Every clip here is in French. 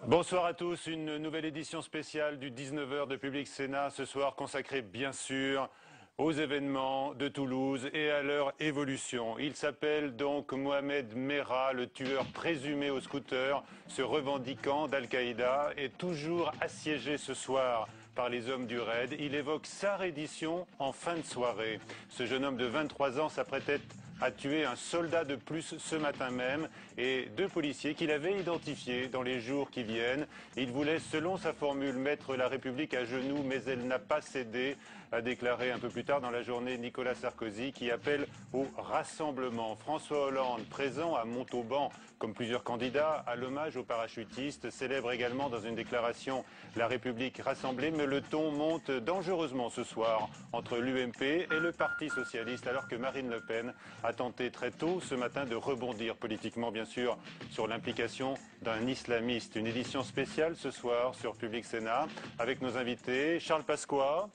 Bonsoir à tous, une nouvelle édition spéciale du 19h de Public Sénat, ce soir consacrée bien sûr aux événements de Toulouse et à leur évolution. Il s'appelle donc Mohamed Merah, le tueur présumé au scooter, se revendiquant d'Al-Qaïda, est toujours assiégé ce soir par les hommes du raid. Il évoque sa reddition en fin de soirée. Ce jeune homme de 23 ans s'apprêtait à tuer un soldat de plus ce matin même et deux policiers qu'il avait identifiés dans les jours qui viennent. Il voulait, selon sa formule, mettre la République à genoux, mais elle n'a pas cédé, a déclaré un peu plus tard dans la journée Nicolas Sarkozy, qui appelle au rassemblement. François Hollande, présent à Montauban, comme plusieurs candidats, à l'hommage aux parachutistes, célèbre également dans une déclaration la République rassemblée, mais le ton monte dangereusement ce soir entre l'UMP et le Parti socialiste, alors que Marine Le Pen a tenté très tôt ce matin de rebondir politiquement, bien sûr, sur l'implication d'un islamiste. Une édition spéciale ce soir sur Public Sénat avec nos invités Charles Pasqua,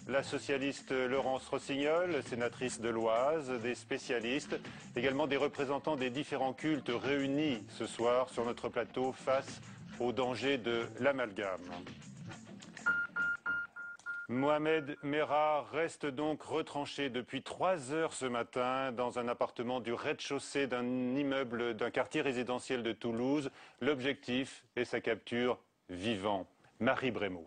la socialiste Laurence Rossignol, sénatrice de l'Oise, des spécialistes, également des représentants des différents cultes réunis ce soir sur notre plateau face au danger de l'amalgame. Mohamed Merah reste donc retranché depuis 3 heures ce matin dans un appartement du rez-de-chaussée d'un immeuble d'un quartier résidentiel de Toulouse. L'objectif est sa capture vivant. Marie Brémaud.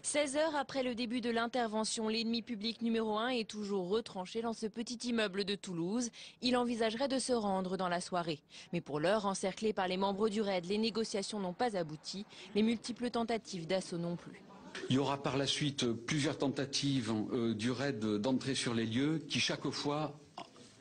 16 heures après le début de l'intervention, l'ennemi public numéro 1 est toujours retranché dans ce petit immeuble de Toulouse. Il envisagerait de se rendre dans la soirée. Mais pour l'heure, encerclé par les membres du RAID, les négociations n'ont pas abouti. Les multiples tentatives d'assaut non plus. Il y aura par la suite plusieurs tentatives du RAID d'entrer sur les lieux qui chaque fois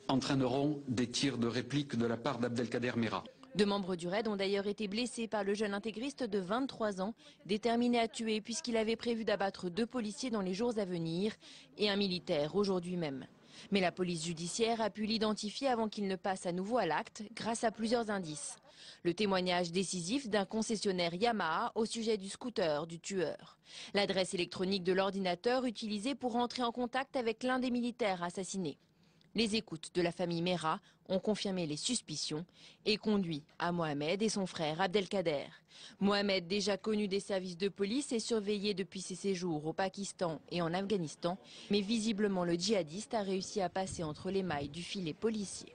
entraîneront des tirs de réplique de la part d'Abdelkader Merah. Deux membres du RAID ont d'ailleurs été blessés par le jeune intégriste de 23 ans, déterminé à tuer puisqu'il avait prévu d'abattre 2 policiers dans les jours à venir et un militaire aujourd'hui même. Mais la police judiciaire a pu l'identifier avant qu'il ne passe à nouveau à l'acte grâce à plusieurs indices. Le témoignage décisif d'un concessionnaire Yamaha au sujet du scooter du tueur. L'adresse électronique de l'ordinateur utilisée pour entrer en contact avec l'un des militaires assassinés. Les écoutes de la famille Merah ont confirmé les suspicions et conduit à Mohamed et son frère Abdelkader. Mohamed, déjà connu des services de police, est surveillé depuis ses séjours au Pakistan et en Afghanistan, mais visiblement le djihadiste a réussi à passer entre les mailles du filet policier.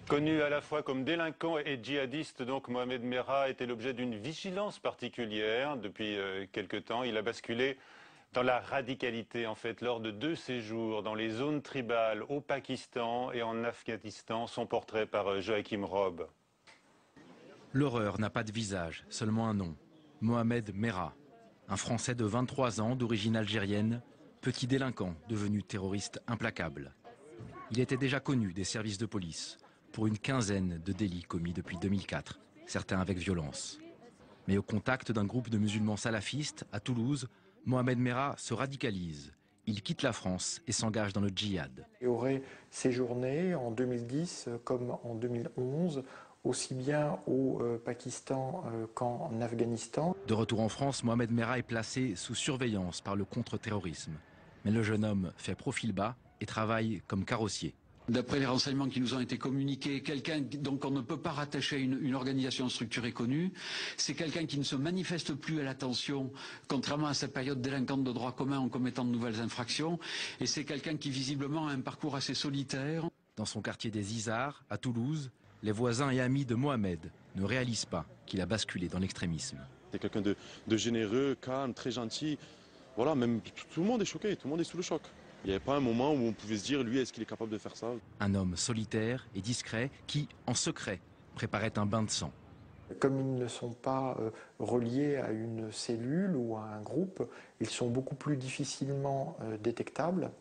Connu à la fois comme délinquant et djihadiste, donc Mohamed Merah était l'objet d'une vigilance particulière depuis quelque temps. Il a basculé dans la radicalité, en fait, lors de 2 séjours dans les zones tribales au Pakistan et en Afghanistan. Son portrait par Joachim Robb. L'horreur n'a pas de visage, seulement un nom. Mohamed Merah, un Français de 23 ans d'origine algérienne, petit délinquant devenu terroriste implacable. Il était déjà connu des services de police pour une quinzaine de délits commis depuis 2004, certains avec violence. Mais au contact d'un groupe de musulmans salafistes à Toulouse, Mohamed Merah se radicalise. Il quitte la France et s'engage dans le djihad. Il aurait séjourné en 2010 comme en 2011, aussi bien au Pakistan qu'en Afghanistan. De retour en France, Mohamed Merah est placé sous surveillance par le contre-terrorisme. Mais le jeune homme fait profil bas et travaille comme carrossier. D'après les renseignements qui nous ont été communiqués, quelqu'un donc on ne peut pas rattacher à une organisation structurée connue, c'est quelqu'un qui ne se manifeste plus à l'attention, contrairement à sa période délinquante de droit commun en commettant de nouvelles infractions, et c'est quelqu'un qui visiblement a un parcours assez solitaire. Dans son quartier des Izards, à Toulouse, les voisins et amis de Mohamed ne réalisent pas qu'il a basculé dans l'extrémisme. C'est quelqu'un de généreux, calme, très gentil. Voilà, même tout le monde est choqué, tout le monde est sous le choc. Il n'y avait pas un moment où on pouvait se dire, lui, est-ce qu'il est capable de faire ça? Un homme solitaire et discret qui, en secret, préparait un bain de sang. Comme ils ne sont pas reliés à une cellule ou à un groupe, ils sont beaucoup plus difficilement détectables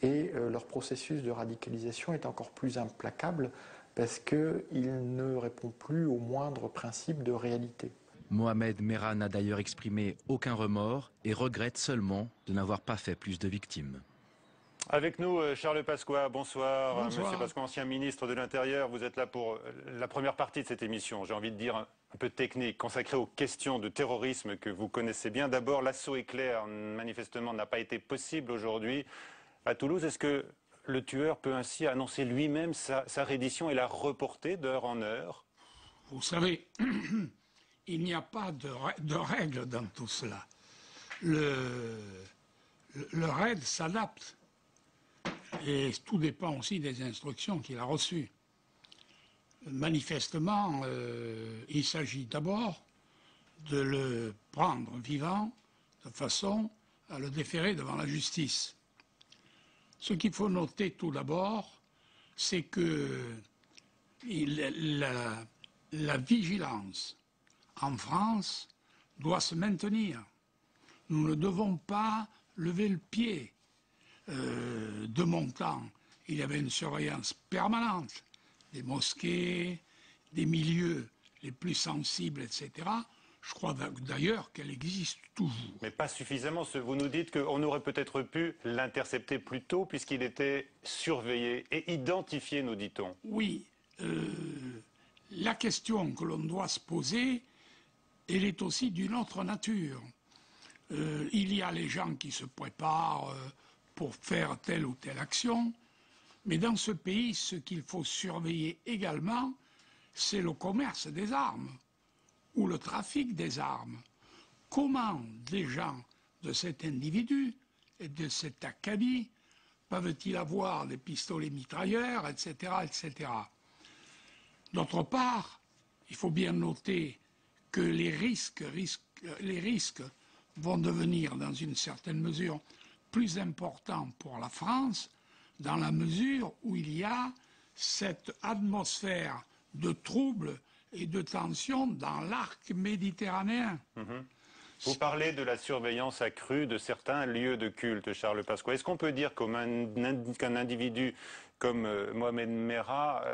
et leur processus de radicalisation est encore plus implacable parce qu'il ne répond plus au moindre principe de réalité. Mohamed Merah n'a d'ailleurs exprimé aucun remords et regrette seulement de n'avoir pas fait plus de victimes. Avec nous, Charles Pasqua, bonsoir. Bonsoir. Monsieur Pasqua, ancien ministre de l'Intérieur, vous êtes là pour la première partie de cette émission, j'ai envie de dire un peu technique, consacrée aux questions de terrorisme que vous connaissez bien. D'abord, l'assaut éclair, manifestement, n'a pas été possible aujourd'hui à Toulouse. Est-ce que le tueur peut ainsi annoncer lui-même sa reddition et la reporter d'heure en heure? Vous savez, il n'y a pas de règle dans tout cela. Le raid s'adapte. Et tout dépend aussi des instructions qu'il a reçues. Manifestement, il s'agit d'abord de le prendre vivant de façon à le déférer devant la justice. Ce qu'il faut noter tout d'abord, c'est que la vigilance en France doit se maintenir. Nous ne devons pas lever le pied. De mon temps, il y avait une surveillance permanente des mosquées, des milieux les plus sensibles, etc. Je crois d'ailleurs qu'elle existe toujours. Mais pas suffisamment. Vous nous dites qu'on aurait peut-être pu l'intercepter plus tôt puisqu'il était surveillé et identifié, nous dit-on. Oui. La question que l'on doit se poser, elle est aussi d'une autre nature. Il y a les gens qui se préparent pour faire telle ou telle action, mais dans ce pays, ce qu'il faut surveiller également, c'est le commerce des armes ou le trafic des armes. Comment des gens de cet individu et de cet acabit peuvent-ils avoir des pistolets mitrailleurs, etc., etc. D'autre part, il faut bien noter que les risques vont devenir, dans une certaine mesure, plus importants pour la France, dans la mesure où il y a cette atmosphère de troubles et de tensions dans l'arc méditerranéen. Vous parlez de la surveillance accrue de certains lieux de culte, Charles Pasqua. Est-ce qu'on peut dire qu'un individu comme Mohamed Merah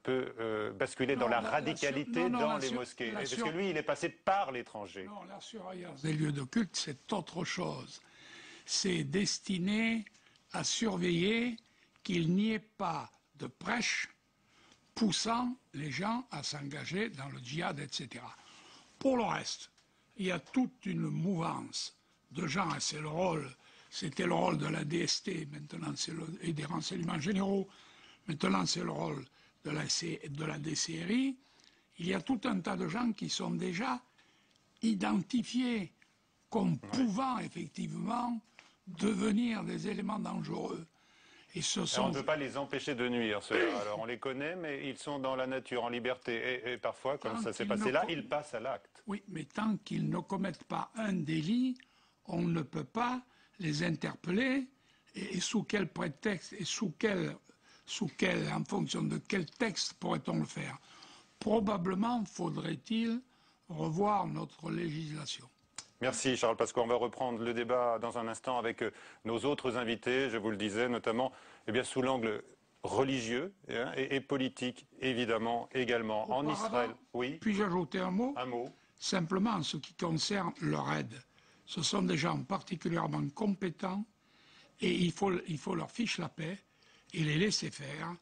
peut basculer dans la radicalité dans les mosquées? Parce que lui, il est passé par l'étranger. Non, la surveillance des lieux de culte, c'est autre chose. C'est destiné à surveiller qu'il n'y ait pas de prêche poussant les gens à s'engager dans le djihad, etc. Pour le reste, il y a toute une mouvance de gens, et c'était le rôle de la DST, maintenant et des renseignements généraux, maintenant c'est le rôle de la DCRI. Il y a tout un tas de gens qui sont déjà identifiés comme pouvant effectivement devenir des éléments dangereux. Et on ne peut pas les empêcher de nuire, ceux-là. Alors on les connaît, mais ils sont dans la nature, en liberté. Et parfois, comme ça s'est passé là, ils passent à l'acte. Oui, mais tant qu'ils ne commettent pas un délit, on ne peut pas les interpeller. Et sous quel prétexte et en fonction de quel texte pourrait-on le faire? Probablement faudrait-il revoir notre législation. Merci Charles Pasqua. On va reprendre le débat dans un instant avec nos autres invités, je vous le disais, notamment sous l'angle religieux et politique, évidemment, également. En Israël, oui. Puis-je ajouter un mot? Un mot. Simplement, en ce qui concerne leur aide, ce sont des gens particulièrement compétents et il faut leur fiche la paix et les laisser faire,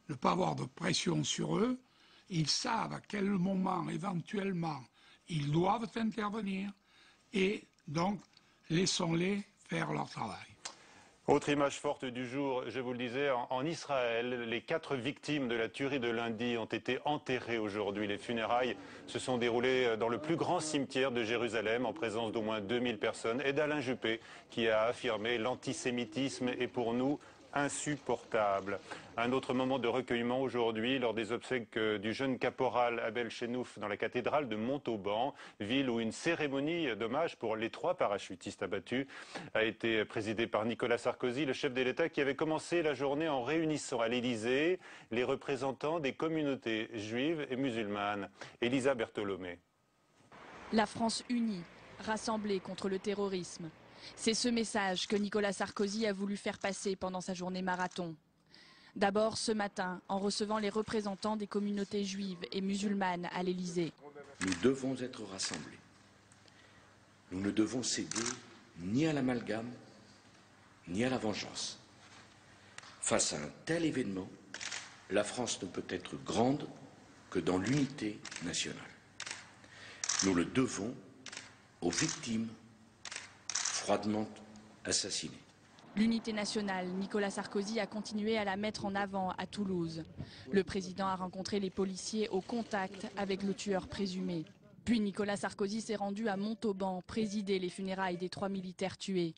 ne pas avoir de pression sur eux. Ils savent à quel moment, éventuellement, ils doivent intervenir. Et donc, laissons-les faire leur travail. Autre image forte du jour, je vous le disais, en Israël, les 4 victimes de la tuerie de lundi ont été enterrées aujourd'hui. Les funérailles se sont déroulées dans le plus grand cimetière de Jérusalem, en présence d'au moins 2000 personnes, et d'Alain Juppé, qui a affirmé l'antisémitisme est pour nous insupportable. Un autre moment de recueillement aujourd'hui lors des obsèques du jeune caporal Abel Chenouf dans la cathédrale de Montauban, ville où une cérémonie d'hommage pour les 3 parachutistes abattus a été présidée par Nicolas Sarkozy, le chef de l'État, qui avait commencé la journée en réunissant à l'Élysée les représentants des communautés juives et musulmanes. Elisa Bertholomé. La France unie, rassemblée contre le terrorisme. C'est ce message que Nicolas Sarkozy a voulu faire passer pendant sa journée marathon. D'abord ce matin, en recevant les représentants des communautés juives et musulmanes à l'Élysée. Nous devons être rassemblés. Nous ne devons céder ni à l'amalgame, ni à la vengeance. Face à un tel événement, la France ne peut être grande que dans l'unité nationale. Nous le devons aux victimes froidement assassinées. L'unité nationale, Nicolas Sarkozy a continué à la mettre en avant à Toulouse. Le président a rencontré les policiers au contact avec le tueur présumé. Puis Nicolas Sarkozy s'est rendu à Montauban, présider les funérailles des 3 militaires tués.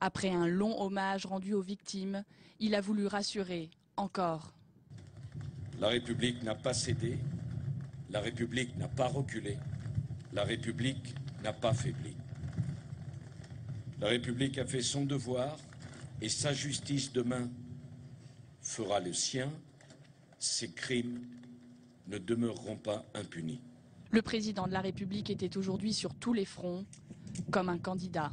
Après un long hommage rendu aux victimes, il a voulu rassurer, encore. La République n'a pas cédé, la République n'a pas reculé, la République n'a pas faibli. La République a fait son devoir et sa justice demain fera le sien. Ses crimes ne demeureront pas impunis. Le président de la République était aujourd'hui sur tous les fronts, comme un candidat.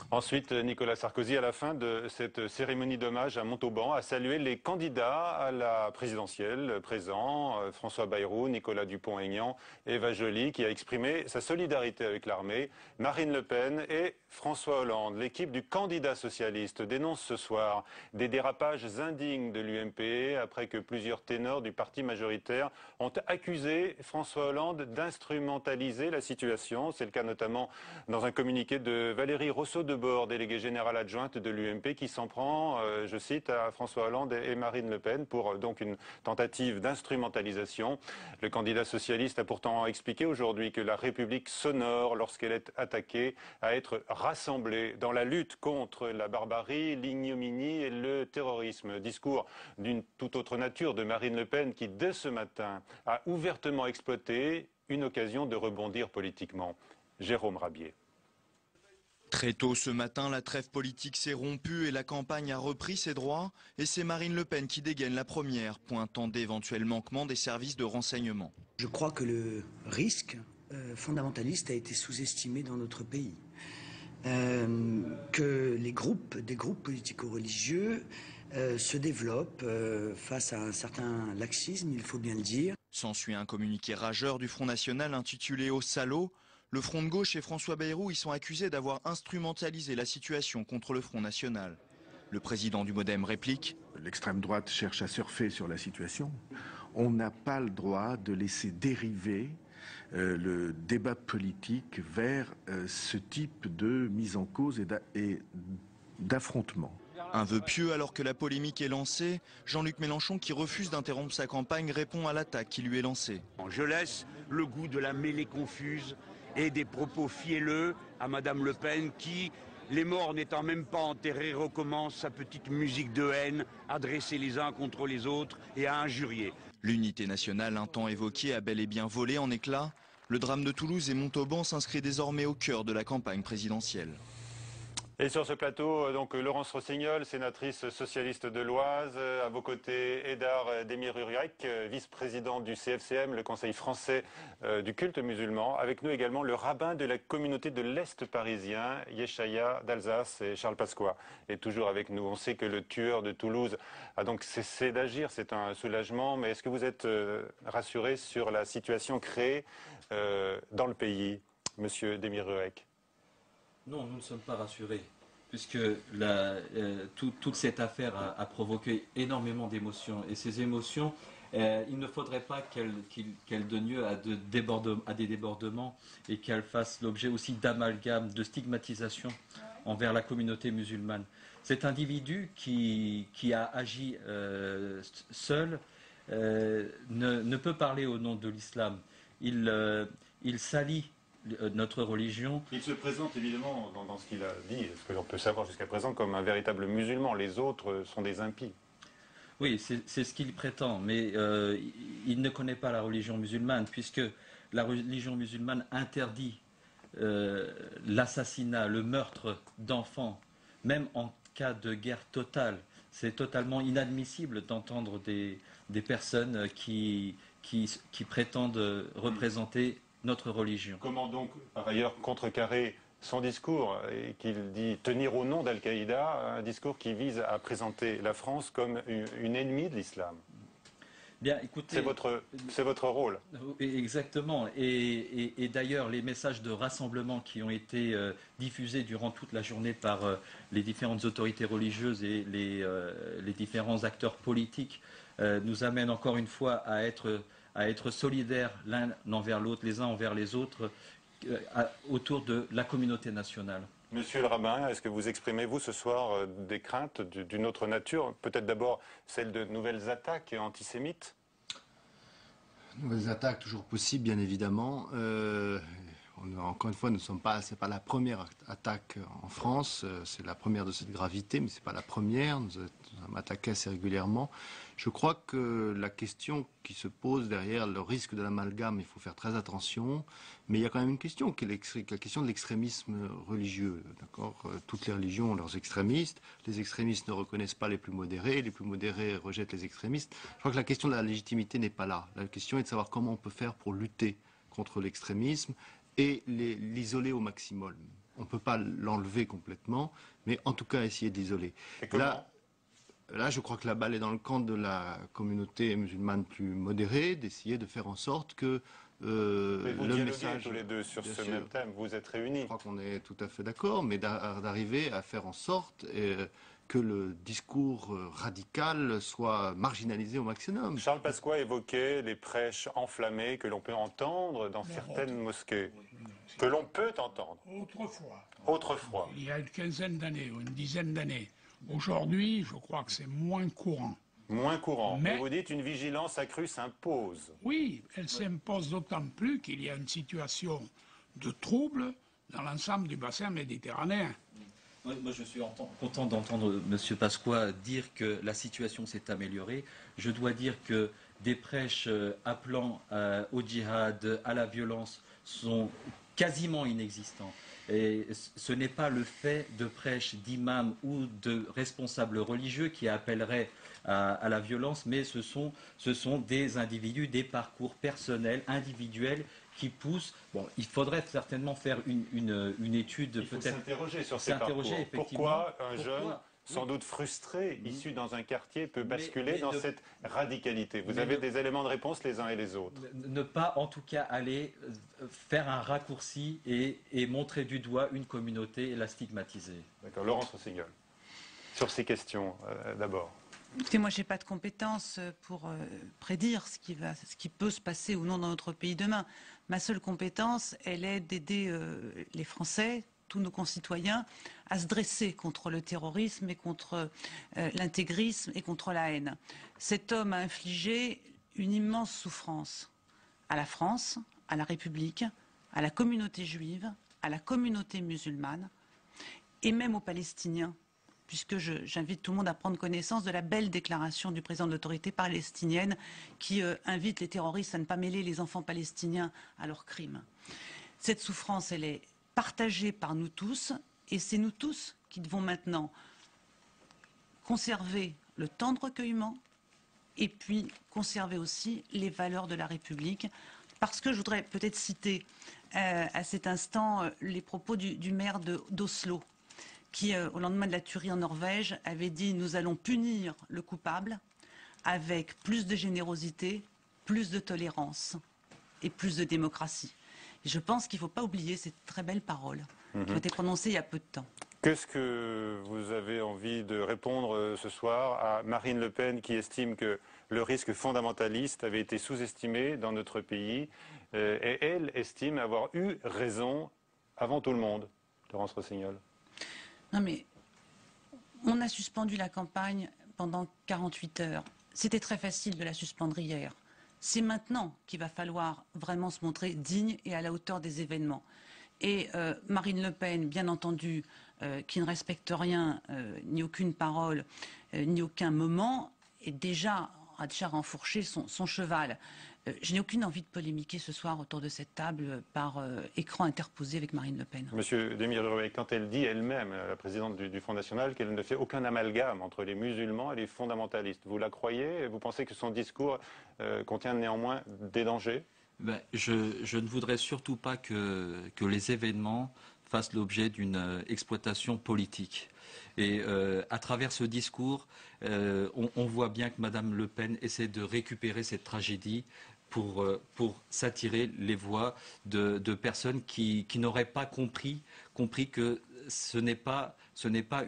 Ensuite, Nicolas Sarkozy, à la fin de cette cérémonie d'hommage à Montauban, a salué les candidats à la présidentielle présents, François Bayrou, Nicolas Dupont-Aignan, Eva Joly, qui a exprimé sa solidarité avec l'armée, Marine Le Pen et François Hollande. L'équipe du candidat socialiste dénonce ce soir des dérapages indignes de l'UMP après que plusieurs ténors du parti majoritaire ont accusé François Hollande d'instrumentaliser la situation. C'est le cas notamment dans un communiqué de Valérie Rousseau-de déléguée générale adjointe de l'UMP, qui s'en prend, je cite, à François Hollande et Marine Le Pen pour donc une tentative d'instrumentalisation. Le candidat socialiste a pourtant expliqué aujourd'hui que la République s'honore lorsqu'elle est attaquée à être rassemblée dans la lutte contre la barbarie, l'ignominie et le terrorisme. Discours d'une toute autre nature de Marine Le Pen qui, dès ce matin, a ouvertement exploité une occasion de rebondir politiquement. Jérôme Rabier. Très tôt ce matin, la trêve politique s'est rompue et la campagne a repris ses droits. Et c'est Marine Le Pen qui dégaine la première, pointant d'éventuels manquements des services de renseignement. Je crois que le risque fondamentaliste a été sous-estimé dans notre pays. Que des groupes politico-religieux se développent face à un certain laxisme, il faut bien le dire. S'ensuit un communiqué rageur du Front National intitulé « Aux salauds ». Le Front de gauche et François Bayrou y sont accusés d'avoir instrumentalisé la situation contre le Front National. Le président du MoDem réplique. L'extrême droite cherche à surfer sur la situation. On n'a pas le droit de laisser dériver le débat politique vers ce type de mise en cause et d'affrontement. Un vœu pieux alors que la polémique est lancée. Jean-Luc Mélenchon, qui refuse d'interrompre sa campagne, répond à l'attaque qui lui est lancée. Je laisse le goût de la mêlée confuse et des propos fielleux à Madame Le Pen qui, les morts n'étant même pas enterrés, recommence sa petite musique de haine, adressée les uns contre les autres et à injurier. L'unité nationale, un temps évoquée, a bel et bien volé en éclats. Le drame de Toulouse et Montauban s'inscrit désormais au cœur de la campagne présidentielle. Et sur ce plateau, donc Laurence Rossignol, sénatrice socialiste de l'Oise. À vos côtés, Hédar Demirurek, vice-président du CFCM, le Conseil français du culte musulman. Avec nous également le rabbin de la communauté de l'Est parisien, Yeshaya d'Alsace, et Charles Pasqua est toujours avec nous. On sait que le tueur de Toulouse a donc cessé d'agir, c'est un soulagement. Mais est-ce que vous êtes rassuré sur la situation créée dans le pays, monsieur Demirurek ? Non, nous ne sommes pas rassurés, puisque toute cette affaire a provoqué énormément d'émotions. Et ces émotions, il ne faudrait pas qu'elles donnent lieu à des débordements et qu'elles fassent l'objet aussi d'amalgames, de stigmatisation envers la communauté musulmane. Cet individu qui a agi seul ne peut parler au nom de l'islam. Il salit notre religion. Il se présente évidemment dans ce qu'il a dit, ce que l'on peut savoir jusqu'à présent, comme un véritable musulman. Les autres sont des impies. Oui, c'est ce qu'il prétend, mais il ne connaît pas la religion musulmane, puisque la religion musulmane interdit l'assassinat, le meurtre d'enfants, même en cas de guerre totale. C'est totalement inadmissible d'entendre des personnes qui prétendent représenter notre religion. Comment donc, par ailleurs, contrecarrer son discours et qu'il dit tenir au nom d'Al-Qaïda, un discours qui vise à présenter la France comme une ennemie de l'islam? Bien, écoutez, c'est votre rôle. Exactement. Et d'ailleurs, les messages de rassemblement qui ont été diffusés durant toute la journée par les différentes autorités religieuses et les différents acteurs politiques nous amènent encore une fois à être solidaires l'un envers l'autre, les uns envers les autres, autour de la communauté nationale. Monsieur le rabbin, est-ce que vous exprimez, vous, ce soir, des craintes d'une autre nature? Peut-être d'abord celle de nouvelles attaques antisémites? Nouvelles attaques, toujours possibles, bien évidemment. Encore une fois, c'est pas la première attaque en France, c'est la première de cette gravité, mais c'est pas la première. Nous avons attaqué assez régulièrement. Je crois que la question qui se pose derrière le risque de l'amalgame, il faut faire très attention. Mais il y a quand même une question, qui est la question de l'extrémisme religieux. D'accord ? Toutes les religions ont leurs extrémistes. Les extrémistes ne reconnaissent pas les plus modérés rejettent les extrémistes. Je crois que la question de la légitimité n'est pas là. La question est de savoir comment on peut faire pour lutter contre l'extrémisme et l'isoler au maximum. On ne peut pas l'enlever complètement, mais en tout cas essayer d'isoler. Là, je crois que la balle est dans le camp de la communauté musulmane plus modérée, d'essayer de faire en sorte que le message... tous les deux sur ce même thème, vous êtes réunis. Je crois qu'on est tout à fait d'accord, mais d'arriver à faire en sorte que le discours radical soit marginalisé au maximum. Charles Pasqua évoquait les prêches enflammées que l'on peut entendre dans certaines mosquées. Que l'on peut entendre. Autrefois. Il y a une quinzaine d'années ou une dizaine d'années. Aujourd'hui, je crois que c'est moins courant. Moins courant. Mais vous dites une vigilance accrue s'impose. Oui, elle s'impose d'autant plus qu'il y a une situation de trouble dans l'ensemble du bassin méditerranéen. Moi, je suis content d'entendre M. Pasqua dire que la situation s'est améliorée. Je dois dire que des prêches appelant au djihad, à la violence, sont quasiment inexistants. Et ce n'est pas le fait de prêches d'imams ou de responsables religieux qui appelleraient à la violence, mais ce sont des individus, des parcours personnels, individuels qui poussent. Bon, il faudrait certainement faire une étude. Il faut s'interroger sur ces parcours. Pourquoi un jeune, sans doute frustré, issu dans un quartier, peut basculer dans cette radicalité? Vous avez des éléments de réponse les uns et les autres. Ne pas, en tout cas, aller faire un raccourci et montrer du doigt une communauté et la stigmatiser. D'accord. Laurence Rossignol, sur ces questions, d'abord. Écoutez, moi, je n'ai pas de compétences pour prédire ce qui peut se passer ou non dans notre pays demain. Ma seule compétence, elle est d'aider les Français, tous nos concitoyens, à se dresser contre le terrorisme et contre l'intégrisme et contre la haine. Cet homme a infligé une immense souffrance à la France, à la République, à la communauté juive, à la communauté musulmane et même aux Palestiniens, puisque j'invite tout le monde à prendre connaissance de la belle déclaration du président de l'autorité palestinienne qui invite les terroristes à ne pas mêler les enfants palestiniens à leurs crimes. Cette souffrance, elle est partagée par nous tous, et c'est nous tous qui devons maintenant conserver le temps de recueillement et puis conserver aussi les valeurs de la République. Parce que je voudrais peut-être citer à cet instant les propos du maire d'Oslo, qui, au lendemain de la tuerie en Norvège, avait dit « Nous allons punir le coupable avec plus de générosité, plus de tolérance et plus de démocratie ». Et je pense qu'il ne faut pas oublier ces très belles paroles qui ont été prononcées il y a peu de temps. Qu'est-ce que vous avez envie de répondre ce soir à Marine Le Pen qui estime que le risque fondamentaliste avait été sous-estimé dans notre pays et elle estime avoir eu raison avant tout le monde? Laurence Rossignol. Non mais, on a suspendu la campagne pendant 48 heures. C'était très facile de la suspendre hier. C'est maintenant qu'il va falloir vraiment se montrer digne et à la hauteur des événements. Et Marine Le Pen, bien entendu, qui ne respecte rien, ni aucune parole, ni aucun moment, a déjà renfourché son cheval. Je n'ai aucune envie de polémiquer ce soir autour de cette table par écran interposé avec Marine Le Pen. Monsieur Demiruet, quand elle dit elle-même, la présidente du Front National, qu'elle ne fait aucun amalgame entre les musulmans et les fondamentalistes, vous la croyez? Vous pensez que son discours contient néanmoins des dangers? Je ne voudrais surtout pas que les événements fassent l'objet d'une exploitation politique. Et à travers ce discours, on voit bien que Mme Le Pen essaie de récupérer cette tragédie pour s'attirer les voix de personnes qui n'auraient pas compris que ce n'est pas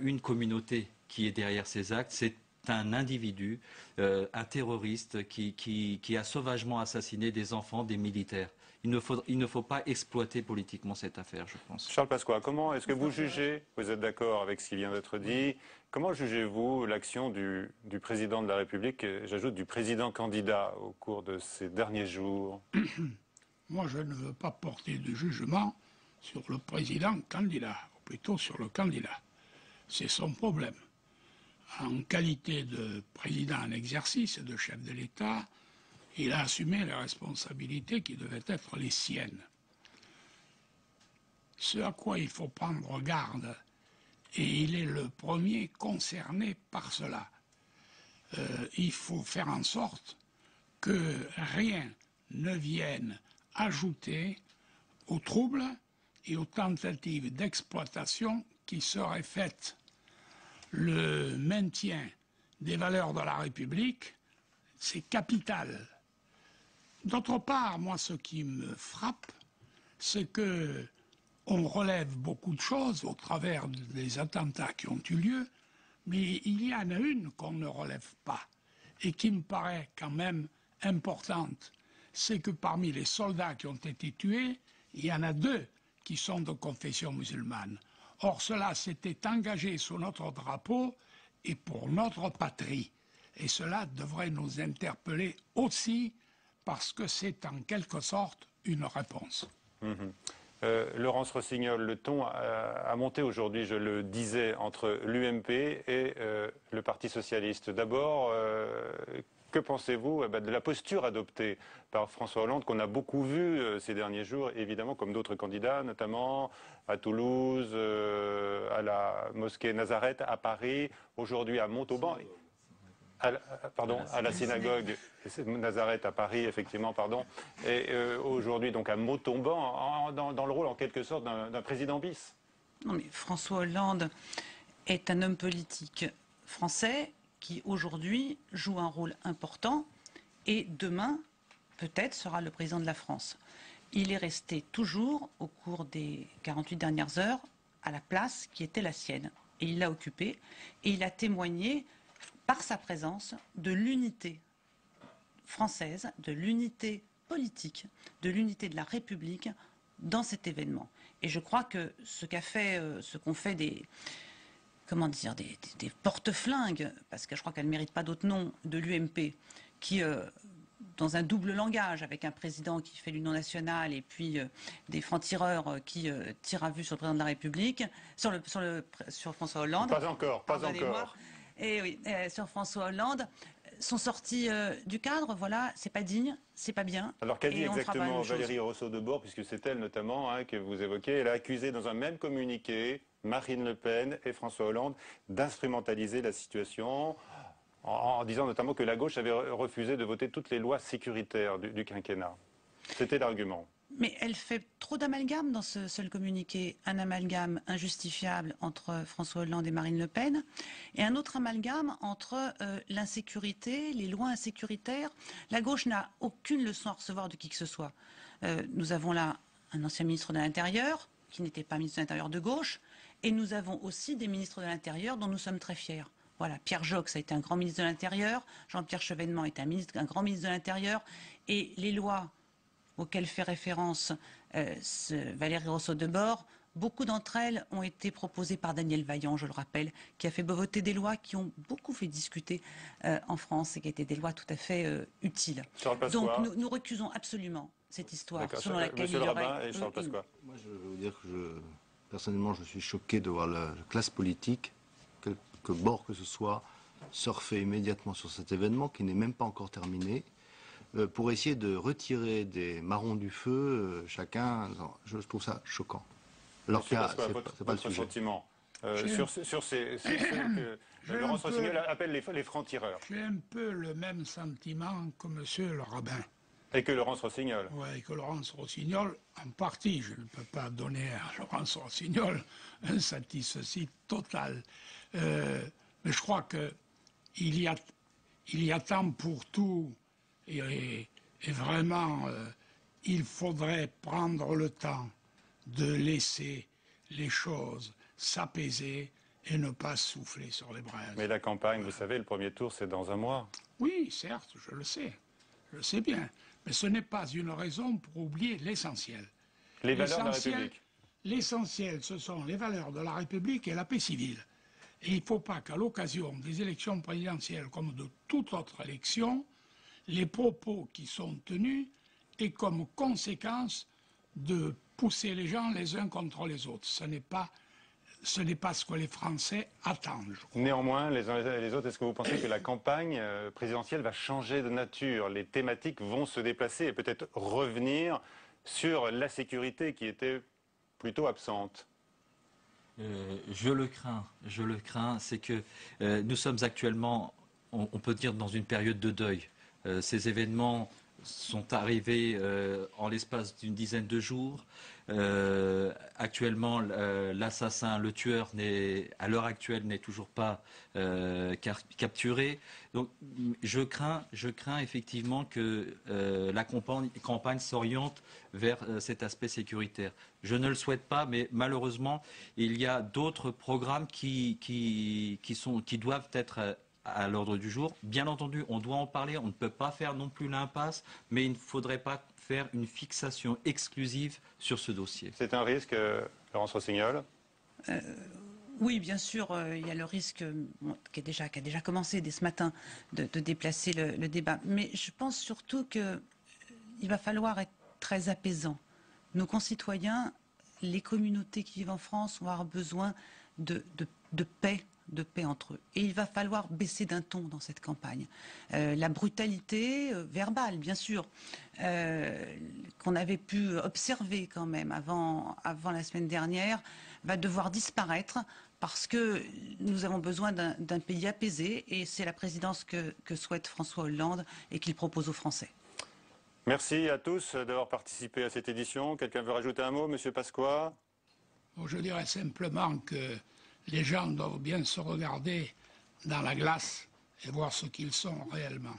une communauté qui est derrière ces actes, c'est un individu, un terroriste qui a sauvagement assassiné des enfants, des militaires. il ne faut pas exploiter politiquement cette affaire, je pense. Charles Pasqua, comment est-ce que vous jugez, vous êtes d'accord avec ce qui vient d'être dit, comment jugez-vous l'action du président de la République, j'ajoute du président candidat au cours de ces derniers jours? Moi, je ne veux pas porter de jugement sur le président candidat, ou plutôt sur le candidat. C'est son problème. En qualité de président en exercice et de chef de l'État, il a assumé les responsabilités qui devaient être les siennes. Ce à quoi il faut prendre garde, et il est le premier concerné par cela, il faut faire en sorte que rien ne vienne ajouter aux troubles et aux tentatives d'exploitation qui seraient faites. Le maintien des valeurs de la République, c'est capital. D'autre part, moi, ce qui me frappe, c'est que on relève beaucoup de choses au travers des attentats qui ont eu lieu, mais il y en a une qu'on ne relève pas et qui me paraît quand même importante. C'est que parmi les soldats qui ont été tués, il y en a 2 qui sont de confession musulmane. Or, cela s'était engagé sous notre drapeau et pour notre patrie. Et cela devrait nous interpeller aussi parce que c'est en quelque sorte une réponse. Laurence Rossignol, le ton a monté aujourd'hui, je le disais, entre l'UMP et le Parti socialiste. D'abord, que pensez-vous de la posture adoptée par François Hollande, qu'on a beaucoup vu ces derniers jours, évidemment, comme d'autres candidats, notamment à Toulouse, à la mosquée Nazareth, à Paris, aujourd'hui à Montauban, à la synagogue Nazareth à Paris, effectivement, pardon, et aujourd'hui donc à Montauban, dans le rôle en quelque sorte d'un président bis. Non mais François Hollande est un homme politique français qui aujourd'hui joue un rôle important et demain peut-être sera le président de la France. Il est resté toujours au cours des 48 dernières heures à la place qui était la sienne et il l'a occupée et il a témoigné par sa présence de l'unité française, de l'unité politique, de l'unité de la République dans cet événement. Et je crois que ce qu'ont fait des porte-flingues, parce que je crois qu'elle ne mérite pas d'autre nom, de l'UMP, qui, dans un double langage, avec un président qui fait l'union nationale et puis des francs-tireurs qui tirent à vue sur le président de la République, sur François Hollande. Pas encore. Et oui, sur François Hollande, sont sortis du cadre, voilà, c'est pas digne, c'est pas bien. Alors qu'a dit exactement Valérie Rousseau-Debord, puisque c'est elle notamment que vous évoquez, elle a accusé dans un même communiqué Marine Le Pen et François Hollande d'instrumentaliser la situation en disant notamment que la gauche avait refusé de voter toutes les lois sécuritaires du quinquennat. C'était l'argument. Mais elle fait trop d'amalgames dans ce seul communiqué. Un amalgame injustifiable entre François Hollande et Marine Le Pen, et un autre amalgame entre l'insécurité, les lois insécuritaires. La gauche n'a aucune leçon à recevoir de qui que ce soit. Nous avons là un ancien ministre de l'Intérieur, qui n'était pas ministre de l'Intérieur de gauche, et nous avons aussi des ministres de l'Intérieur dont nous sommes très fiers. Voilà, Pierre Joxe a été un grand ministre de l'Intérieur, Jean-Pierre Chevènement est un grand ministre de l'Intérieur, et les lois auxquelles fait référence Valérie Rousseau-Debord, beaucoup d'entre elles ont été proposées par Daniel Vaillant, je le rappelle, qui a fait voter des lois qui ont beaucoup fait discuter en France et qui étaient des lois tout à fait utiles. Donc nous recusons absolument cette histoire selon laquelle il y aurait... Moi je veux vous dire que personnellement je suis choqué de voir la classe politique, quelque bord que ce soit, surfer immédiatement sur cet événement qui n'est même pas encore terminé, pour essayer de retirer des marrons du feu, chacun. Je trouve ça choquant. Alors que c'est pas le sujet. Sentiment sur ces que Laurence Rossignol appelle les francs-tireurs. J'ai un peu le même sentiment que monsieur le rabbin. Et que Laurence Rossignol. Oui, que Laurence Rossignol, en partie. Je ne peux pas donner à Laurence Rossignol un satisfecit total. Mais je crois qu'il y a temps pour tout. Et vraiment, il faudrait prendre le temps de laisser les choses s'apaiser et ne pas souffler sur les braises. Mais la campagne, vous savez, le premier tour, c'est dans un mois. Oui, certes, je le sais bien. Mais ce n'est pas une raison pour oublier l'essentiel. Les valeurs de la République. L'essentiel, ce sont les valeurs de la République et la paix civile. Et il ne faut pas qu'à l'occasion des élections présidentielles, comme de toute autre élection, les propos qui sont tenus aient comme conséquence de pousser les gens les uns contre les autres. Ce n'est pas ce que les Français attendent. Néanmoins, les uns les autres, est-ce que vous pensez que la campagne présidentielle va changer de nature? Les thématiques vont se déplacer et peut-être revenir sur la sécurité qui était plutôt absente? Je le crains. C'est que nous sommes actuellement, on peut dire, dans une période de deuil. Ces événements sont arrivés en l'espace d'une dizaine de jours. Actuellement, l'assassin, le tueur, à l'heure actuelle, n'est toujours pas capturé. Donc, je crains effectivement que la campagne s'oriente vers cet aspect sécuritaire. Je ne le souhaite pas, mais malheureusement, il y a d'autres programmes qui doivent être à l'ordre du jour. Bien entendu, on doit en parler, on ne peut pas faire non plus l'impasse, mais il ne faudrait pas faire une fixation exclusive sur ce dossier. C'est un risque, Laurence Rossignol? Oui, bien sûr, il y a le risque qui a déjà commencé dès ce matin de déplacer le débat. Mais je pense surtout qu'il va falloir être très apaisant. Nos concitoyens, les communautés qui vivent en France vont avoir besoin de paix entre eux. Et il va falloir baisser d'un ton dans cette campagne. La brutalité verbale, bien sûr, qu'on avait pu observer quand même avant la semaine dernière, va devoir disparaître parce que nous avons besoin d'un pays apaisé et c'est la présidence que souhaite François Hollande et qu'il propose aux Français. Merci à tous d'avoir participé à cette édition. Quelqu'un veut rajouter un mot, Monsieur Pasqua? Je dirais simplement que les gens doivent bien se regarder dans la glace et voir ce qu'ils sont réellement.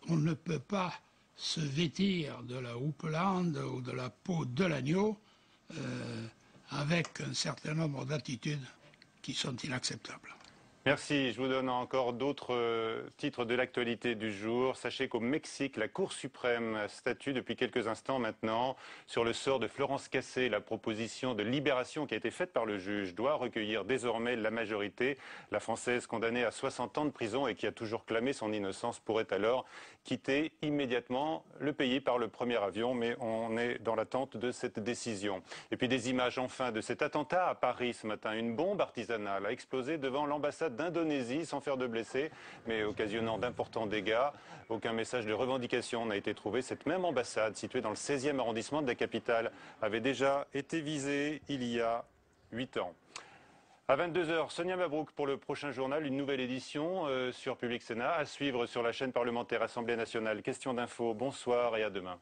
On ne peut pas se vêtir de la houppelande ou de la peau de l'agneau avec un certain nombre d'attitudes qui sont inacceptables. Merci. Je vous donne encore d'autres titres de l'actualité du jour. Sachez qu'au Mexique, la Cour suprême statue depuis quelques instants maintenant sur le sort de Florence Cassé. La proposition de libération qui a été faite par le juge doit recueillir désormais la majorité. La Française condamnée à 60 ans de prison et qui a toujours clamé son innocence pourrait alors quitter immédiatement le pays par le premier avion. Mais on est dans l'attente de cette décision. Et puis des images enfin de cet attentat à Paris ce matin. Une bombe artisanale a explosé devant l'ambassade d'Indonésie sans faire de blessés, mais occasionnant d'importants dégâts. Aucun message de revendication n'a été trouvé. Cette même ambassade, située dans le 16e arrondissement de la capitale, avait déjà été visée il y a 8 ans. À 22h, Sonia Mabrouk pour le prochain journal, une nouvelle édition sur Public Sénat, à suivre sur la chaîne parlementaire Assemblée nationale. Question d'info, bonsoir et à demain.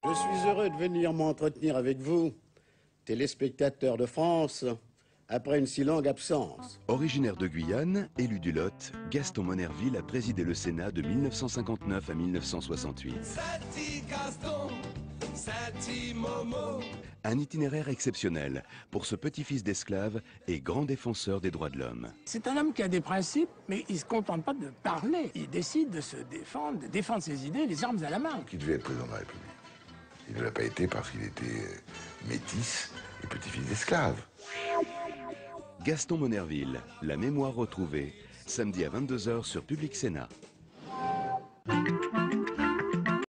Je suis heureux de venir m'entretenir avec vous, téléspectateurs de France, après une si longue absence. Originaire de Guyane, élu du Lot, Gaston Monnerville a présidé le Sénat de 1959 à 1968. Un itinéraire exceptionnel pour ce petit-fils d'esclave et grand défenseur des droits de l'homme. C'est un homme qui a des principes, mais il ne se contente pas de parler. Il décide de se défendre, de défendre ses idées, les armes à la main. Qui devait être président de la République. Il ne l'a pas été parce qu'il était métis et petit-fils d'esclave. Gaston Monnerville, la mémoire retrouvée, samedi à 22h sur Public Sénat.